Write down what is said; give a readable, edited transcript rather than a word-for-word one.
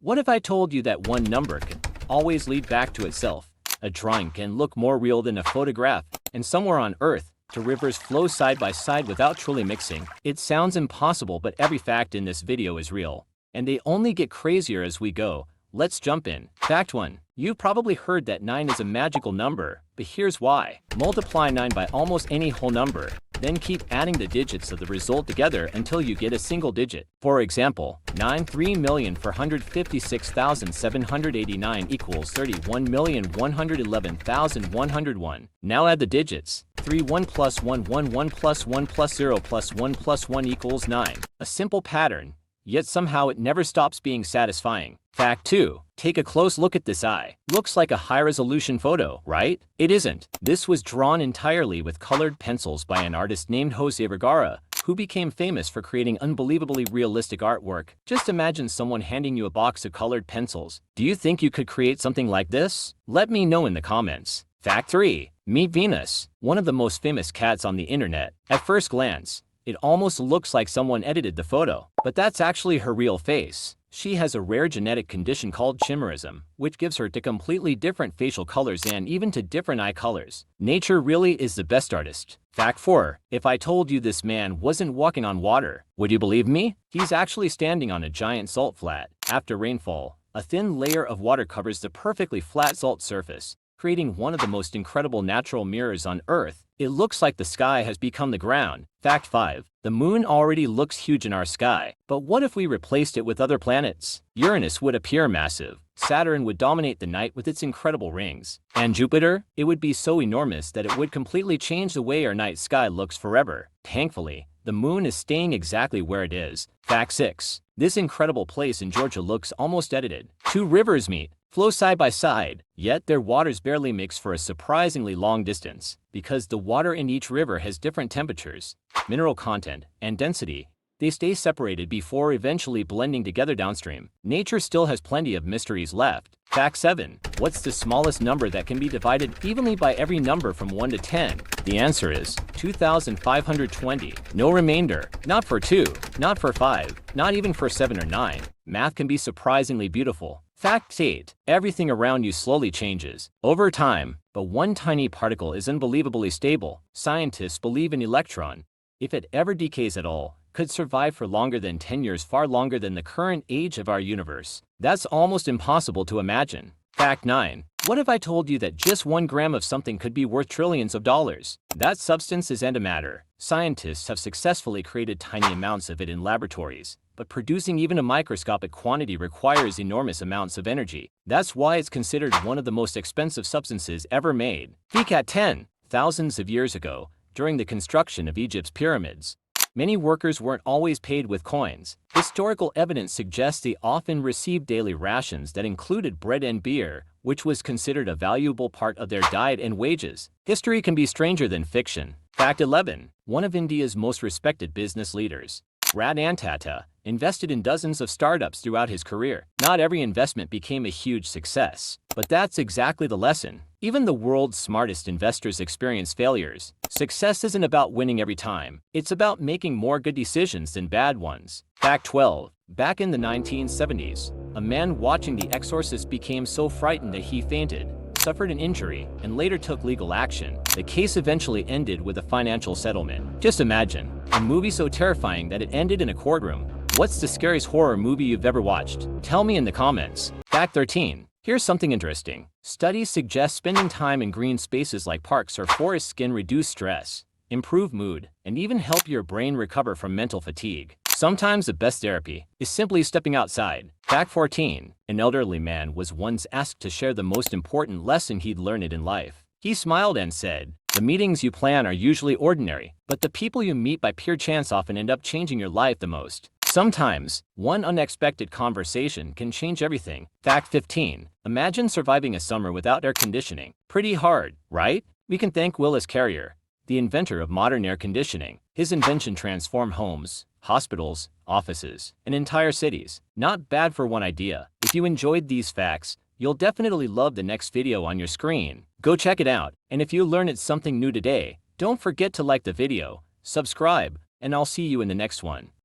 What if I told you that one number can always lead back to itself? A drawing can look more real than a photograph, and somewhere on Earth, two rivers flow side by side without truly mixing. It sounds impossible, but every fact in this video is real. And they only get crazier as we go. Let's jump in. Fact 1. You've probably heard that 9 is a magical number, but here's why. Multiply 9 by almost any whole number, then keep adding the digits of the result together until you get a single digit. For example, 9,3,456,789 equals 31,111,101. Now add the digits. 3 1 plus 1 1 1 plus 1 plus 0 plus 1 plus 1 equals 9. A simple pattern, yet somehow it never stops being satisfying. Fact 2. Take a close look at this eye. Looks like a high-resolution photo, right? It isn't. This was drawn entirely with colored pencils by an artist named Jose Vergara, who became famous for creating unbelievably realistic artwork. Just imagine someone handing you a box of colored pencils. Do you think you could create something like this? Let me know in the comments. Fact 3. Meet Venus, one of the most famous cats on the internet. At first glance, it almost looks like someone edited the photo, but that's actually her real face. She has a rare genetic condition called chimerism, which gives her to completely different facial colors and even to different eye colors. Nature really is the best artist. Fact 4. If I told you this man wasn't walking on water, would you believe me? He's actually standing on a giant salt flat. After rainfall, a thin layer of water covers the perfectly flat salt surface, creating one of the most incredible natural mirrors on Earth. It looks like the sky has become the ground. Fact 5. The moon already looks huge in our sky, but what if we replaced it with other planets? Uranus would appear massive. Saturn would dominate the night with its incredible rings. And Jupiter? It would be so enormous that it would completely change the way our night sky looks forever. Thankfully, the moon is staying exactly where it is. Fact 6. This incredible place in Georgia looks almost edited. Two rivers meet, flow side by side, yet their waters barely mix for a surprisingly long distance. Because the water in each river has different temperatures, mineral content, and density, they stay separated before eventually blending together downstream. Nature still has plenty of mysteries left. Fact 7. What's the smallest number that can be divided evenly by every number from 1 to 10? The answer is 2,520. No remainder. Not for 2, not for 5, not even for 7 or 9. Math can be surprisingly beautiful. Fact 8. Everything around you slowly changes over time, but one tiny particle is unbelievably stable. Scientists believe an electron, if it ever decays at all, could survive for longer than 10 years, far longer than the current age of our universe. That's almost impossible to imagine. Fact 9. What if I told you that just 1 gram of something could be worth trillions of dollars? That substance is antimatter. Scientists have successfully created tiny amounts of it in laboratories, but producing even a microscopic quantity requires enormous amounts of energy. That's why it's considered one of the most expensive substances ever made. Fact 10. Thousands of years ago, during the construction of Egypt's pyramids, many workers weren't always paid with coins. Historical evidence suggests they often received daily rations that included bread and beer, which was considered a valuable part of their diet and wages. History can be stranger than fiction. Fact 11. One of India's most respected business leaders, Ratan Tata, invested in dozens of startups throughout his career. Not every investment became a huge success, but that's exactly the lesson. Even the world's smartest investors experience failures. Success isn't about winning every time. It's about making more good decisions than bad ones. Fact 12. Back in the 1970s, a man watching The Exorcist became so frightened that he fainted, suffered an injury, and later took legal action. The case eventually ended with a financial settlement. Just imagine, a movie so terrifying that it ended in a courtroom. What's the scariest horror movie you've ever watched? Tell me in the comments. Fact 13. Here's something interesting. Studies suggest spending time in green spaces like parks or forests can reduce stress, improve mood, and even help your brain recover from mental fatigue. Sometimes the best therapy is simply stepping outside. Fact 14. An elderly man was once asked to share the most important lesson he'd learned in life. He smiled and said, "The meetings you plan are usually ordinary, but the people you meet by pure chance often end up changing your life the most." Sometimes, one unexpected conversation can change everything. Fact 15. Imagine surviving a summer without air conditioning. Pretty hard, right? We can thank Willis Carrier, the inventor of modern air conditioning. His invention transformed homes, hospitals, offices, and entire cities. Not bad for one idea. If you enjoyed these facts, you'll definitely love the next video on your screen. Go check it out, and if you learned something new today, don't forget to like the video, subscribe, and I'll see you in the next one.